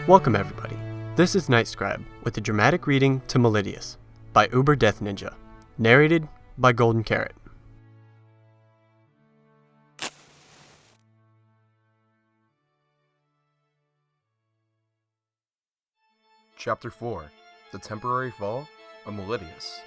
Welcome everybody, this is Night Scribe with a dramatic reading to Malideus by Uber Death Ninja, narrated by Golden Carrot. Chapter 4, The Temporary Fall of Malideus.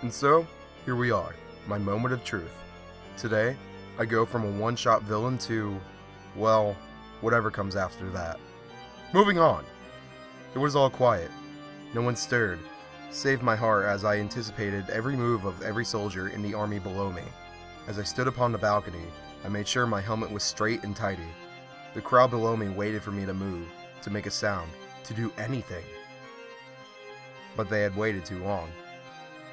And so, here we are, my moment of truth. Today, I go from a one-shot villain to, well, whatever comes after that. Moving on. It was all quiet. No one stirred, save my heart as I anticipated every move of every soldier in the army below me. As I stood upon the balcony, I made sure my helmet was straight and tidy. The crowd below me waited for me to move, to make a sound, to do anything. But they had waited too long.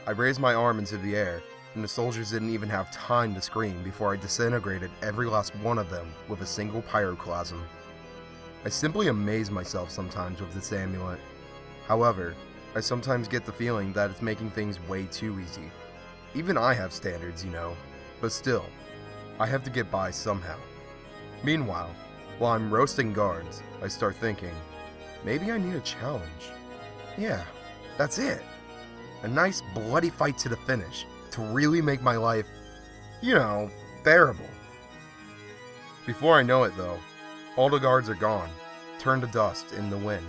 I raised my arm into the air, and the soldiers didn't even have time to scream before I disintegrated every last one of them with a single pyroclasm. I simply amaze myself sometimes with this amulet. However, I sometimes get the feeling that it's making things way too easy. Even I have standards, you know, but still, I have to get by somehow. Meanwhile, while I'm roasting guards, I start thinking, maybe I need a challenge. Yeah, that's it. A nice bloody fight to the finish, to really make my life, you know, bearable. Before I know it though, all the guards are gone, turned to dust in the wind.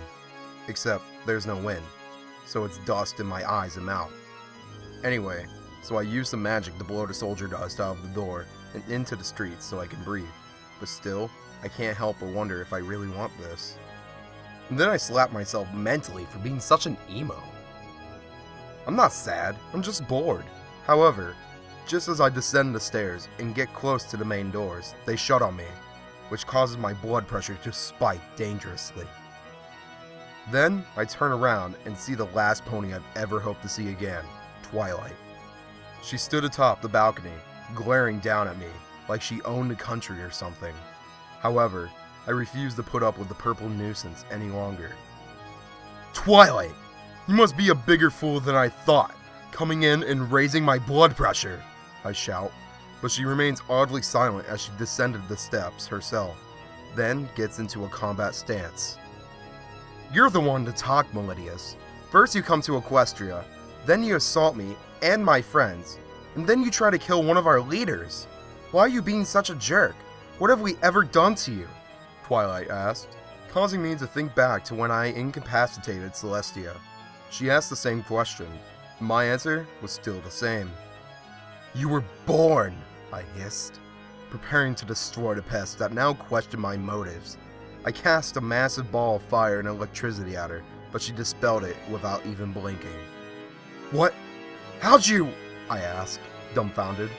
Except there's no wind, so it's dust in my eyes and mouth. Anyway, so I use some magic to blow the soldier dust out of the door and into the streets so I can breathe. But still, I can't help but wonder if I really want this. And then I slap myself mentally for being such an emo. I'm not sad, I'm just bored. However, just as I descend the stairs and get close to the main doors, they shut on me, which causes my blood pressure to spike dangerously. Then, I turn around and see the last pony I've ever hoped to see again, Twilight. She stood atop the balcony, glaring down at me, like she owned the country or something. However, I refuse to put up with the purple nuisance any longer. Twilight! You must be a bigger fool than I thought, coming in and raising my blood pressure, I shout, but she remains oddly silent as she descended the steps herself, then gets into a combat stance. You're the one to talk, Malideus. First you come to Equestria, then you assault me and my friends, and then you try to kill one of our leaders. Why are you being such a jerk? What have we ever done to you? Twilight asked, causing me to think back to when I incapacitated Celestia. She asked the same question. My answer was still the same. You were born, I hissed, preparing to destroy the pest that now questioned my motives. I cast a massive ball of fire and electricity at her, but she dispelled it without even blinking. What? How'd you? I asked, dumbfounded.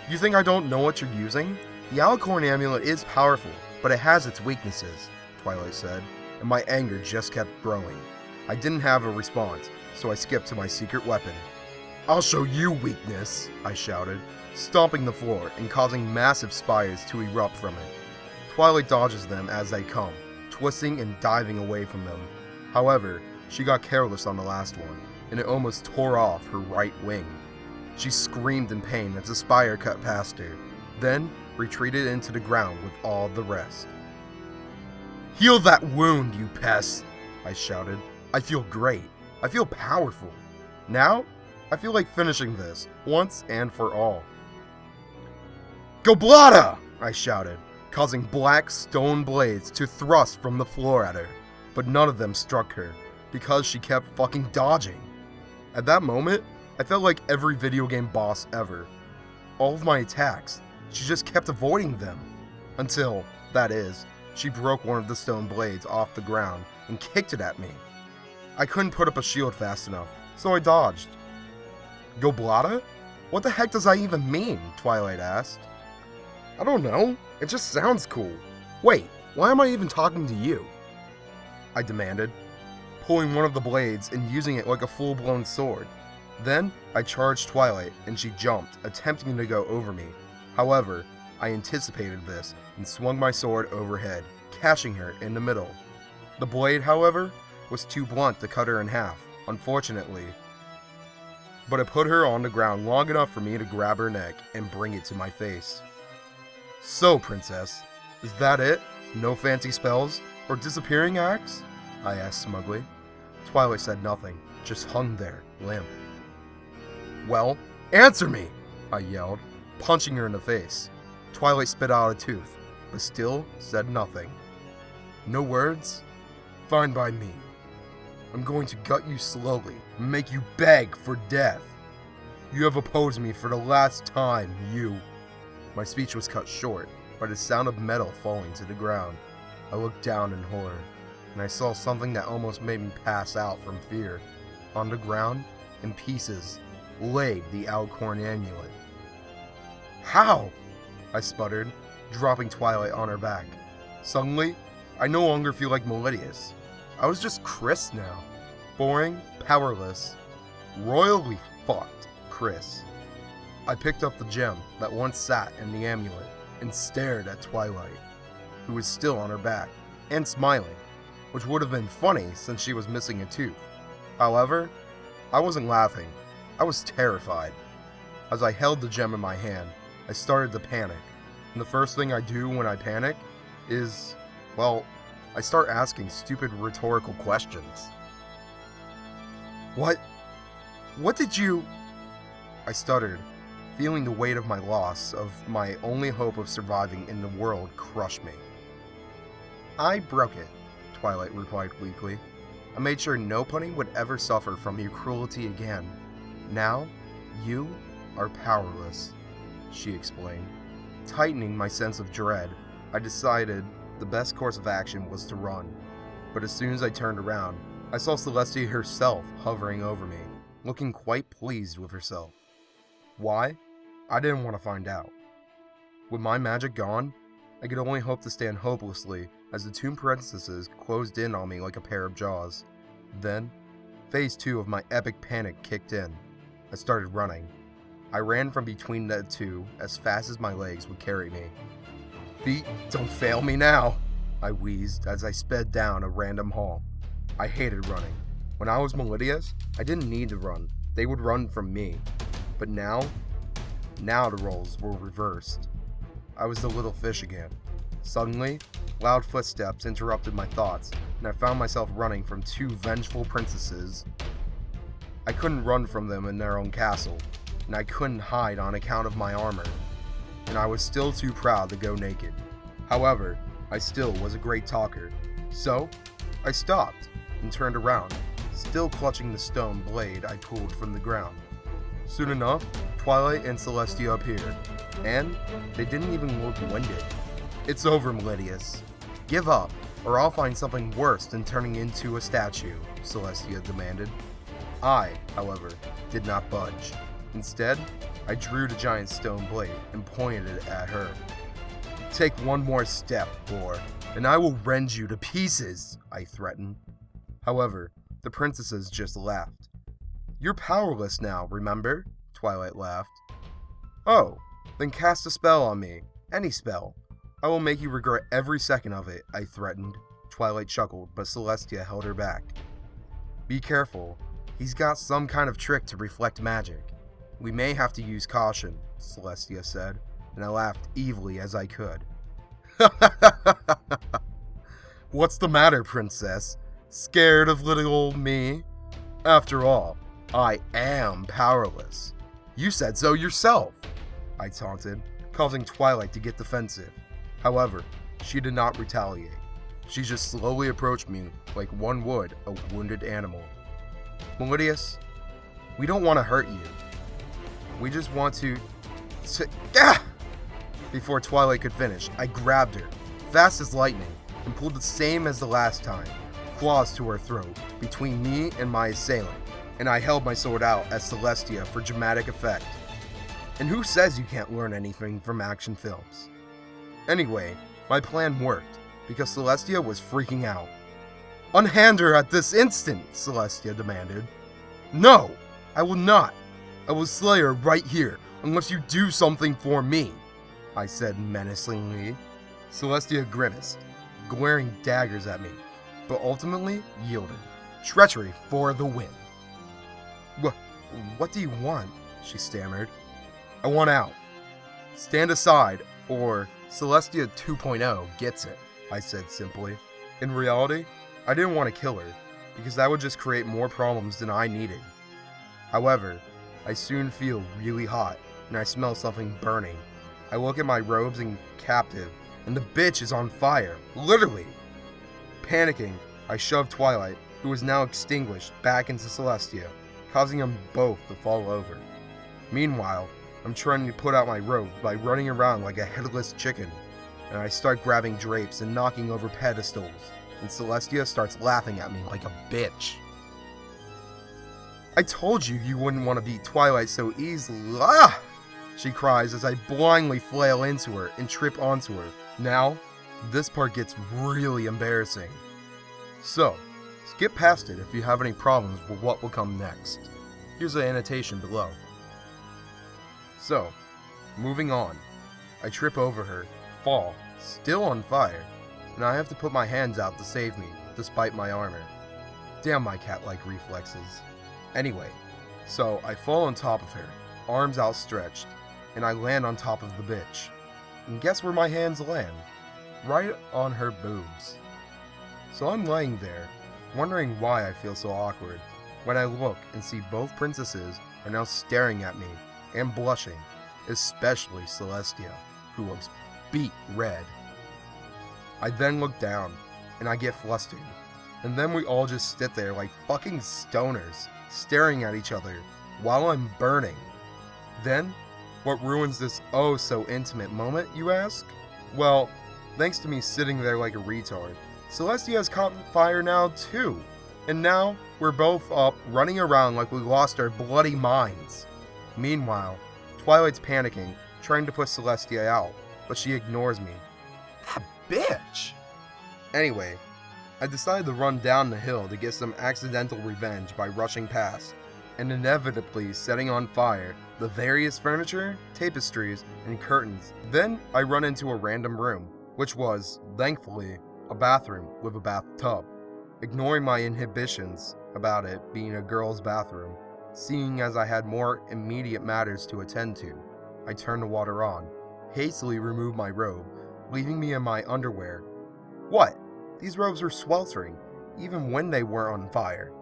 You think I don't know what you're using? The Alicorn amulet is powerful, but it has its weaknesses, Twilight said, and my anger just kept growing. I didn't have a response, so I skipped to my secret weapon. I'll show you weakness, I shouted, stomping the floor and causing massive spires to erupt from it. Twilight dodges them as they come, twisting and diving away from them. However, she got careless on the last one, and it almost tore off her right wing. She screamed in pain as the spire cut past her, then retreated into the ground with all the rest. Heal that wound, you pest, I shouted. I feel great. I feel powerful. Now, I feel like finishing this, once and for all. Go lotta! I shouted, causing black stone blades to thrust from the floor at her, but none of them struck her, because she kept fucking dodging. At that moment, I felt like every video game boss ever. All of my attacks, she just kept avoiding them. Until, that is, she broke one of the stone blades off the ground and kicked it at me. I couldn't put up a shield fast enough, so I dodged. Go lotta? What the heck does that even mean? Twilight asked. I don't know, it just sounds cool. Wait, why am I even talking to you? I demanded. pulling one of the blades and using it like a full-blown sword. Then, I charged Twilight, and she jumped, attempting to go over me. However, I anticipated this and swung my sword overhead, catching her in the middle. The blade, however, was too blunt to cut her in half, unfortunately. But it put her on the ground long enough for me to grab her neck and bring it to my face. So, Princess, is that it? No fancy spells or disappearing acts? I asked smugly. Twilight said nothing, just hung there, limp. Well, answer me! I yelled, punching her in the face. Twilight spit out a tooth, but still said nothing. No words? Fine by me. I'm going to gut you slowly and make you beg for death. You have opposed me for the last time, you. My speech was cut short by the sound of metal falling to the ground. I looked down in horror, and I saw something that almost made me pass out from fear. On the ground, in pieces, lay the Alcorn amulet. How? I sputtered, dropping Twilight on her back. Suddenly, I no longer feel like Malideus. I was just Chris now. Boring, powerless, royally fucked Chris. I picked up the gem that once sat in the amulet and stared at Twilight, who was still on her back and smiling, which would have been funny since she was missing a tooth. However, I wasn't laughing. I was terrified. As I held the gem in my hand, I started to panic. And the first thing I do when I panic is, well, I start asking stupid rhetorical questions. What did you... I stuttered, feeling the weight of my loss, of my only hope of surviving in the world, crush me. I broke it, Twilight replied weakly. I made sure no pony would ever suffer from your cruelty again. Now, you are powerless, she explained. Tightening my sense of dread, I decided the best course of action was to run. But as soon as I turned around, I saw Celestia herself hovering over me, looking quite pleased with herself. Why? I didn't want to find out. With my magic gone, I could only hope to stand hopelessly as the two princesses closed in on me like a pair of jaws. Then, phase 2 of my epic panic kicked in. I started running. I ran from between the two as fast as my legs would carry me. Feet, don't fail me now, I wheezed as I sped down a random hall. I hated running. When I was Malideus, I didn't need to run. They would run from me. But now the roles were reversed. I was the little fish again. Suddenly, loud footsteps interrupted my thoughts, and I found myself running from two vengeful princesses. I couldn't run from them in their own castle, and I couldn't hide on account of my armor, and I was still too proud to go naked. However, I still was a great talker, so I stopped and turned around, still clutching the stone blade I pulled from the ground. Soon enough, Twilight and Celestia appeared, and they didn't even look winded. It's over, Malideus. Give up, or I'll find something worse than turning into a statue, Celestia demanded. I, however, did not budge. Instead, I drew the giant stone blade and pointed it at her. Take one more step, whore, and I will rend you to pieces, I threatened. However, the princesses just laughed. You're powerless now, remember? Twilight laughed. Oh, then cast a spell on me. Any spell. I will make you regret every second of it, I threatened. Twilight chuckled, but Celestia held her back. Be careful. He's got some kind of trick to reflect magic. We may have to use caution, Celestia said, and I laughed evilly as I could. What's the matter, princess? Scared of little old me? After all, I am powerless. You said so yourself, I taunted, causing Twilight to get defensive. However, she did not retaliate. She just slowly approached me like one would a wounded animal. Malideus, we don't want to hurt you. We just want to... Before Twilight could finish, I grabbed her, fast as lightning, and pulled the same as the last time, claws to her throat, between me and my assailant, and I held my sword out as Celestia for dramatic effect. And who says you can't learn anything from action films? Anyway, my plan worked, because Celestia was freaking out. Unhand her at this instant, Celestia demanded. No, I will not. I will slay her right here, unless you do something for me, I said menacingly. Celestia grimaced, glaring daggers at me, but ultimately yielded. Treachery for the win. What do you want? She stammered. I want out. Stand aside, or Celestia 2.0 gets it, I said simply. In reality, I didn't want to kill her, because that would just create more problems than I needed. However, I soon feel really hot, and I smell something burning. I look at my robes and captive, and the bitch is on fire, literally. Panicking, I shove Twilight, who is now extinguished, back into Celestia, causing them both to fall over. Meanwhile, I'm trying to put out my robe by running around like a headless chicken, and I start grabbing drapes and knocking over pedestals, and Celestia starts laughing at me like a bitch. I told you you wouldn't want to beat Twilight so easily. Ah! She cries as I blindly flail into her and trip onto her. Now, this part gets really embarrassing. So, skip past it if you have any problems with what will come next. Here's the annotation below. So, moving on. I trip over her, fall, still on fire, and I have to put my hands out to save me, despite my armor. Damn my cat-like reflexes. Anyway, so I fall on top of her, arms outstretched, and I land on top of the bitch. And guess where my hands land? Right on her boobs. So I'm laying there, wondering why I feel so awkward, when I look and see both princesses are now staring at me and blushing, especially Celestia, who looks beet red. I then look down, and I get flustered, and then we all just sit there like fucking stoners, staring at each other, while I'm burning. Then, what ruins this oh so intimate moment, you ask? Well, thanks to me sitting there like a retard, Celestia has caught fire now too, and now we're both up running around like we lost our bloody minds. Meanwhile, Twilight's panicking, trying to push Celestia out, but she ignores me. That bitch! Anyway, I decided to run down the hill to get some accidental revenge by rushing past, and inevitably setting on fire the various furniture, tapestries, and curtains. Then I run into a random room, which was, thankfully, a bathroom with a bathtub. Ignoring my inhibitions about it being a girl's bathroom, seeing as I had more immediate matters to attend to, I turned the water on, hastily removed my robe, leaving me in my underwear. What? These robes were sweltering, even when they were on fire.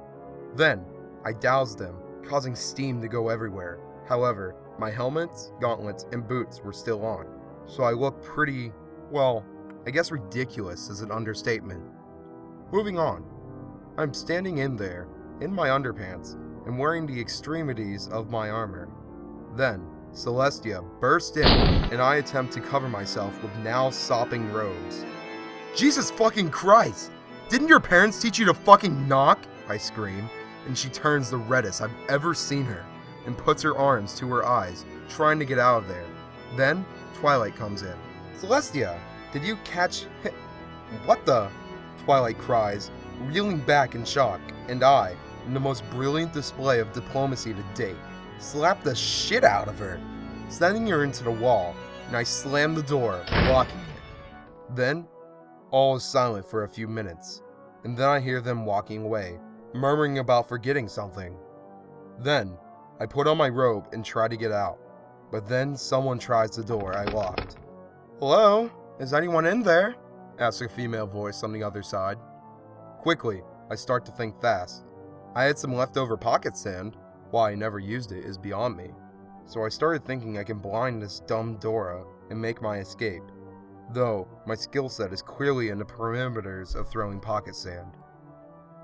Then, I doused them, causing steam to go everywhere. However, my helmets, gauntlets, and boots were still on, so I looked pretty, well, I guess ridiculous is an understatement. Moving on. I'm standing in there, in my underpants, and wearing the extremities of my armor. Then, Celestia burst in, and I attempt to cover myself with now sopping robes. Jesus fucking Christ! Didn't your parents teach you to fucking knock? I scream, and she turns the reddest I've ever seen her, and puts her arms to her eyes, trying to get out of there. Then, Twilight comes in. Celestia, did you catch him? What the? Twilight cries, reeling back in shock, and I, in the most brilliant display of diplomacy to date, slap the shit out of her, sending her into the wall, and I slam the door, locking it. Then, all is silent for a few minutes, and then I hear them walking away, murmuring about forgetting something. Then, I put on my robe and try to get out, but then someone tries the door I locked. Hello? Is anyone in there? Asks a female voice on the other side. Quickly, I start to think fast. I had some leftover pocket sand. Why I never used it is beyond me. So I started thinking I can blind this dumb Dora and make my escape. Though, my skill set is clearly in the perimeters of throwing pocket sand.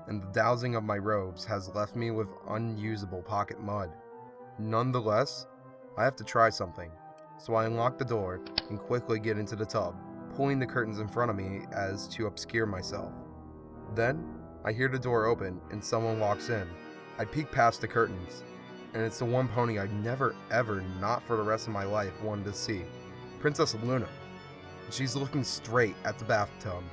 And the dousing of my robes has left me with unusable pocket mud. Nonetheless, I have to try something. So I unlock the door and quickly get into the tub, pulling the curtains in front of me as to obscure myself. Then, I hear the door open and someone walks in. I peek past the curtains, and it's the one pony I'd never ever, not for the rest of my life, wanted to see. Princess Luna. And she's looking straight at the bathtub.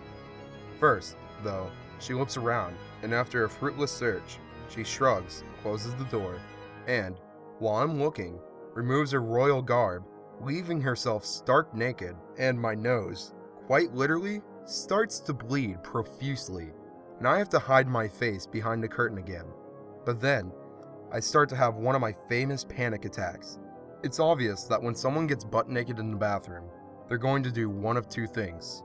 First, though, She looks around, and after a fruitless search, she shrugs, closes the door, and, while I'm looking, removes her royal garb, leaving herself stark naked, and my nose, quite literally, starts to bleed profusely, and I have to hide my face behind the curtain again. But then, I start to have one of my famous panic attacks. It's obvious that when someone gets butt naked in the bathroom, they're going to do one of two things: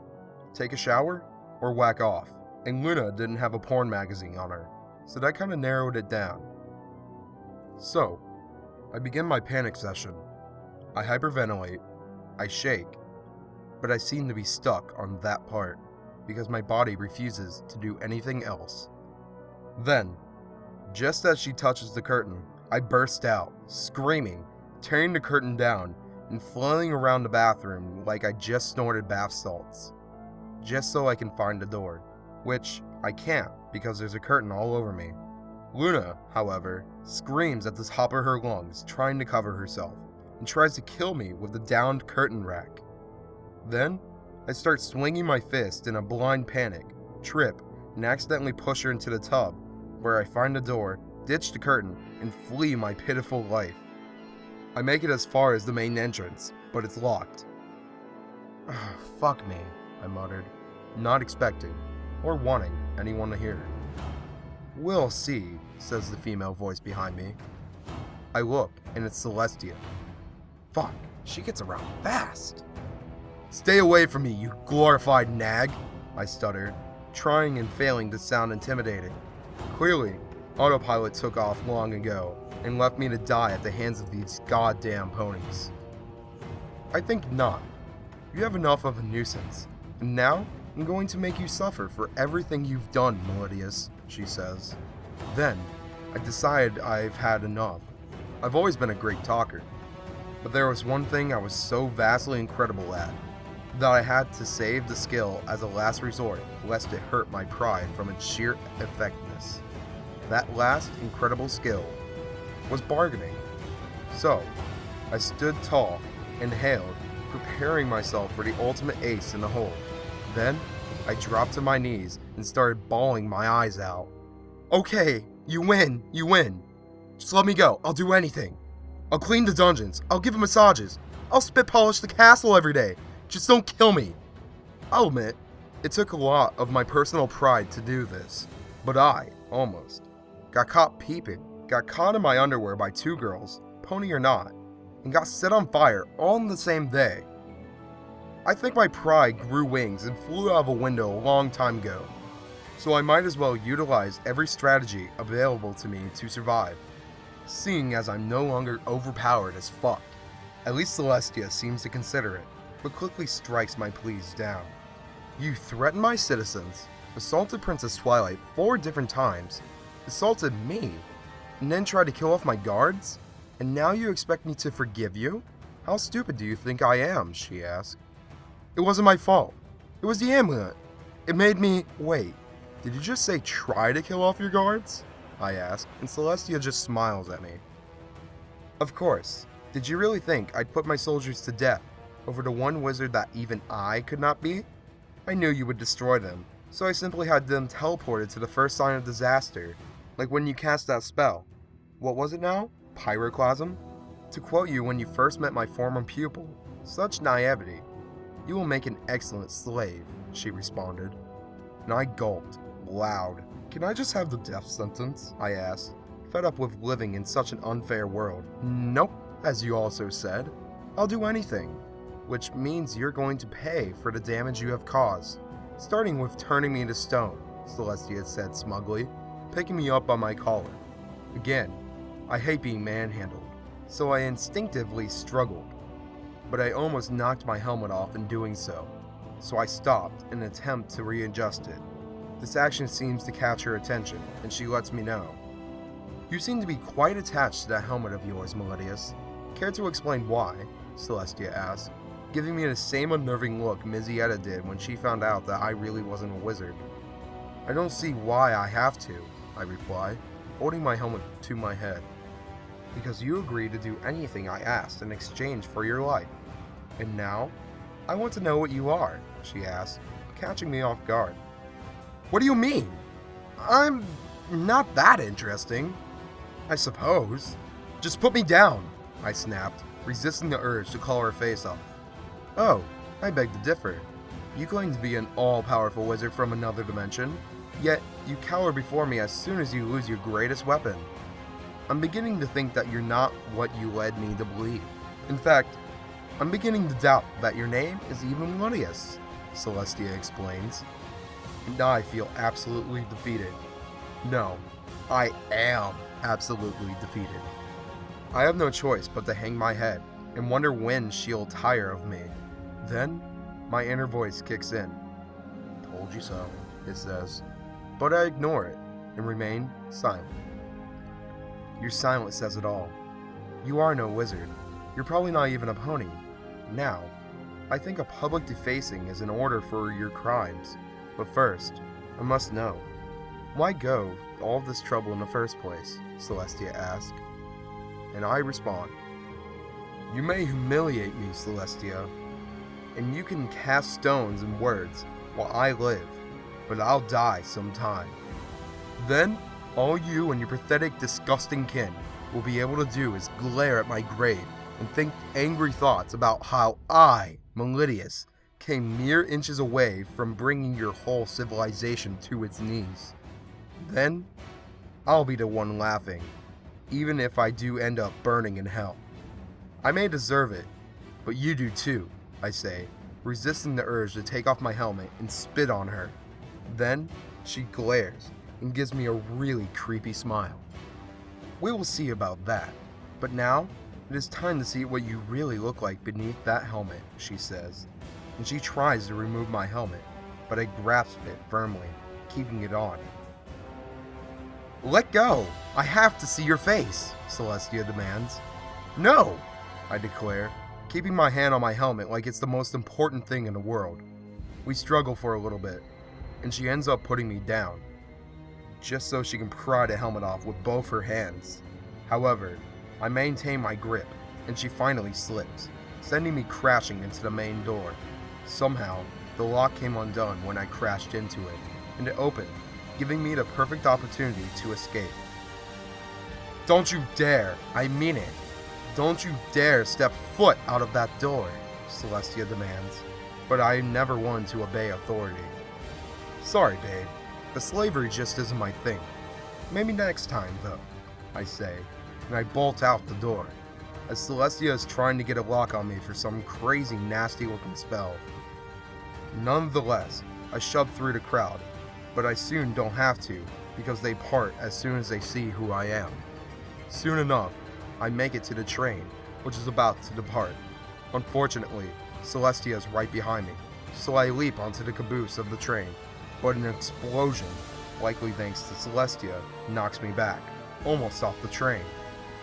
take a shower or whack off, and Luna didn't have a porn magazine on her, so that kind of narrowed it down. So, I begin my panic session. I hyperventilate, I shake, but I seem to be stuck on that part, because my body refuses to do anything else. Then, just as she touches the curtain, I burst out, screaming, tearing the curtain down, and flailing around the bathroom like I just snorted bath salts, just so I can find the door, which I can't because there's a curtain all over me. Luna, however, screams at the top of her lungs, trying to cover herself, and tries to kill me with the downed curtain rack. Then, I start swinging my fist in a blind panic, trip, and accidentally push her into the tub, where I find the door, ditch the curtain, and flee my pitiful life. I make it as far as the main entrance, but it's locked. Fuck me, I muttered, not expecting, or wanting, anyone to hear it. We'll see, says the female voice behind me. I look, and it's Celestia. Fuck, she gets around fast. Stay away from me, you glorified nag, I stutter, trying and failing to sound intimidating. Clearly, autopilot took off long ago, and left me to die at the hands of these goddamn ponies. I think not. You have enough of a nuisance, and now I'm going to make you suffer for everything you've done, Malideus, she says. Then, I decide I've had enough. I've always been a great talker, but there was one thing I was so vastly incredible at, that I had to save the skill as a last resort, lest it hurt my pride from its sheer effectiveness. That last incredible skill was bargaining. So, I stood tall and hailed, preparing myself for the ultimate ace in the hole. Then, I dropped to my knees and started bawling my eyes out. Okay, you win, you win. Just let me go, I'll do anything. I'll clean the dungeons, I'll give massages, I'll spit polish the castle every day. Just don't kill me. I'll admit, it took a lot of my personal pride to do this, but I, almost, got caught peeping, got caught in my underwear by two girls, pony or not, and got set on fire all in the same day. I think my pride grew wings and flew out of a window a long time ago, so I might as well utilize every strategy available to me to survive, seeing as I'm no longer overpowered as fuck. At least Celestia seems to consider it, but quickly strikes my pleas down. You threatened my citizens, assaulted Princess Twilight 4 different times, assaulted me, and then tried to kill off my guards? And now you expect me to forgive you? How stupid do you think I am? She asked. It wasn't my fault. It was the amulet. It made me... Wait, did you just say try to kill off your guards? I asked, and Celestia just smiles at me. Of course. Did you really think I'd put my soldiers to death over the one wizard that even I could not be? I knew you would destroy them, so I simply had them teleported to the first sign of disaster, like when you cast that spell. What was it now? Pyroclasm? To quote you when you first met my former pupil, such naivety. You will make an excellent slave, she responded. And I gulped, loud. Can I just have the death sentence? I asked, fed up with living in such an unfair world. Nope, as you also said. I'll do anything. Which means you're going to pay for the damage you have caused, starting with turning me to stone, Celestia said smugly, picking me up by my collar. Again, I hate being manhandled, so I instinctively struggled, but I almost knocked my helmet off in doing so I stopped in an attempt to readjust it. This action seems to catch her attention, and she lets me know. You seem to be quite attached to that helmet of yours, Malideus. Care to explain why? Celestia asked, giving me the same unnerving look Mizietta did when she found out that I really wasn't a wizard. I don't see why I have to, I reply, holding my helmet to my head. Because you agreed to do anything I asked in exchange for your life. And now, I want to know what you are, she asked, catching me off guard. What do you mean? I'm not that interesting, I suppose. Just put me down, I snapped, resisting the urge to call her face off. Oh, I beg to differ. You claim to be an all-powerful wizard from another dimension, yet you cower before me as soon as you lose your greatest weapon. I'm beginning to think that you're not what you led me to believe. In fact, I'm beginning to doubt that your name is even Malideus, Celestia explains. And I feel absolutely defeated. No, I am absolutely defeated. I have no choice but to hang my head and wonder when she'll tire of me. Then, my inner voice kicks in. Told you so, it says. But I ignore it and remain silent. Your silence says it all. You are no wizard. You're probably not even a pony. Now, I think a public defacing is in order for your crimes. But first, I must know. Why go all this trouble in the first place? Celestia asks. And I respond. You may humiliate me, Celestia, and you can cast stones and words while I live, but I'll die sometime. Then, all you and your pathetic, disgusting kin will be able to do is glare at my grave and think angry thoughts about how I, Malideus, came mere inches away from bringing your whole civilization to its knees. Then, I'll be the one laughing, even if I do end up burning in hell. I may deserve it, but you do too, I say, resisting the urge to take off my helmet and spit on her. Then, she glares and gives me a really creepy smile. We will see about that, but now, it is time to see what you really look like beneath that helmet, she says, and she tries to remove my helmet, but I grasp it firmly, keeping it on. Let go! I have to see your face, Celestia demands. No! I declare, keeping my hand on my helmet like it's the most important thing in the world. We struggle for a little bit, and she ends up putting me down, just so she can pry the helmet off with both her hands. However, I maintain my grip, and she finally slips, sending me crashing into the main door. Somehow, the lock came undone when I crashed into it, and it opened, giving me the perfect opportunity to escape. Don't you dare, I mean it. Don't you dare step foot out of that door, Celestia demands, but I am never one to obey authority. Sorry, babe, but slavery just isn't my thing. Maybe next time, though, I say, and I bolt out the door, as Celestia is trying to get a lock on me for some crazy nasty-looking spell. Nonetheless, I shove through the crowd, but I soon don't have to, because they part as soon as they see who I am. Soon enough, I make it to the train, which is about to depart. Unfortunately, Celestia is right behind me, so I leap onto the caboose of the train, but an explosion, likely thanks to Celestia, knocks me back, almost off the train.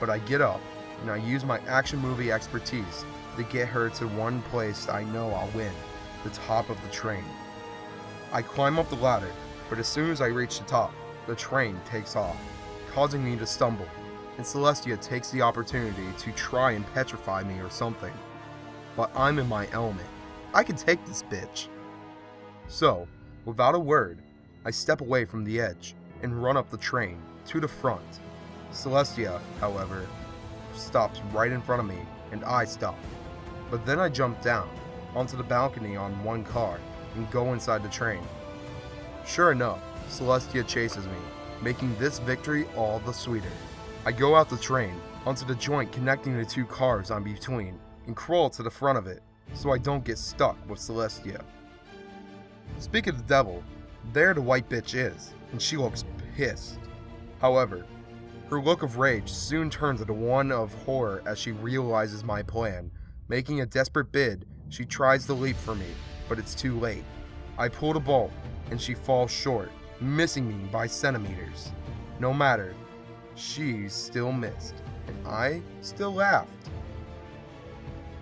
But I get up, and I use my action movie expertise to get her to one place I know I'll win, the top of the train. I climb up the ladder, but as soon as I reach the top, the train takes off, causing me to stumble, and Celestia takes the opportunity to try and petrify me or something. But I'm in my element. I can take this bitch. So, without a word, I step away from the edge and run up the train to the front. Celestia, however, stops right in front of me, and I stop. But then I jump down onto the balcony on one car and go inside the train. Sure enough, Celestia chases me, making this victory all the sweeter. I go out the train, onto the joint connecting the two cars I'm between, and crawl to the front of it, so I don't get stuck with Celestia. Speak of the devil, there the white bitch is, and she looks pissed. However, her look of rage soon turns into one of horror as she realizes my plan. Making a desperate bid, she tries to leap for me, but it's too late. I pull the bolt, and she falls short, missing me by centimeters. No matter, she's still missed, and I still laughed.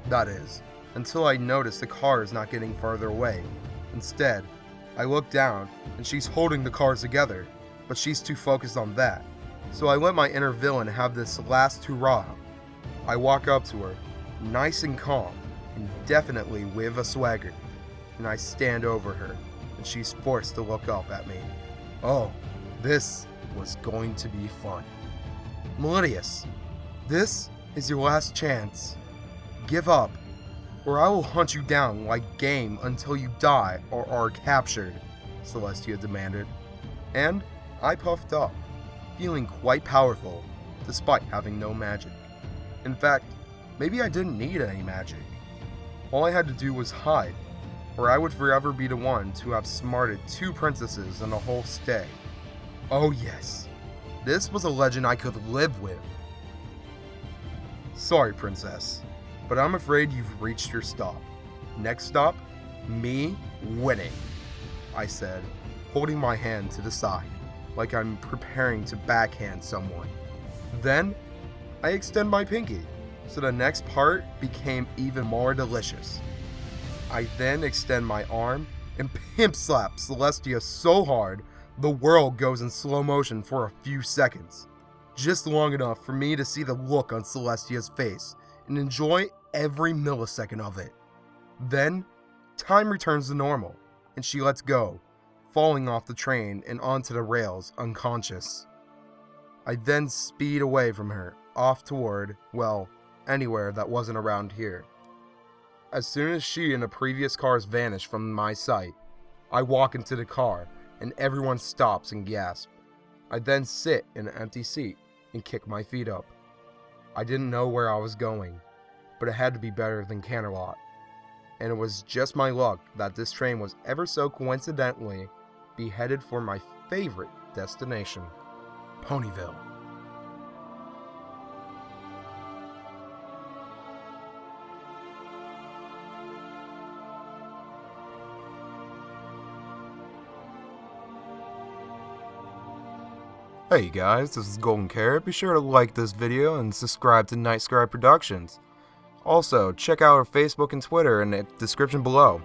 That is, until I notice the car is not getting farther away. Instead, I look down, and she's holding the cars together, but she's too focused on that. So I let my inner villain have this last hurrah. I walk up to her, nice and calm, and definitely with a swagger, and I stand over her, and she's forced to look up at me. Oh, This was going to be fun. Malideus, this is your last chance. Give up, or I will hunt you down like game until you die or are captured, Celestia demanded. And I puffed up, feeling quite powerful, despite having no magic. In fact, maybe I didn't need any magic. All I had to do was hide, or I would forever be the one to have smarted 2 princesses and a whole stay. Oh yes, this was a legend I could live with. Sorry, princess, but I'm afraid you've reached your stop. Next stop, me winning, I said, holding my hand to the side, like I'm preparing to backhand someone. Then, I extend my pinky, so the next part became even more delicious. I then extend my arm and pimp slap Celestia so hard the world goes in slow motion for a few seconds. Just long enough for me to see the look on Celestia's face and enjoy every millisecond of it. Then, time returns to normal, and she lets go, falling off the train and onto the rails unconscious. I then speed away from her, off toward, well, anywhere that wasn't around here. As soon as she and the previous cars vanish from my sight, I walk into the car and everyone stops and gasps. I then sit in an empty seat and kick my feet up. I didn't know where I was going, but it had to be better than Canterlot. And it was just my luck that this train was ever so coincidentally be headed for my favorite destination, Ponyville. Hey guys, this is Golden Carrot. Be sure to like this video and subscribe to Night Scribe Productions. Also, check out our Facebook and Twitter in the description below.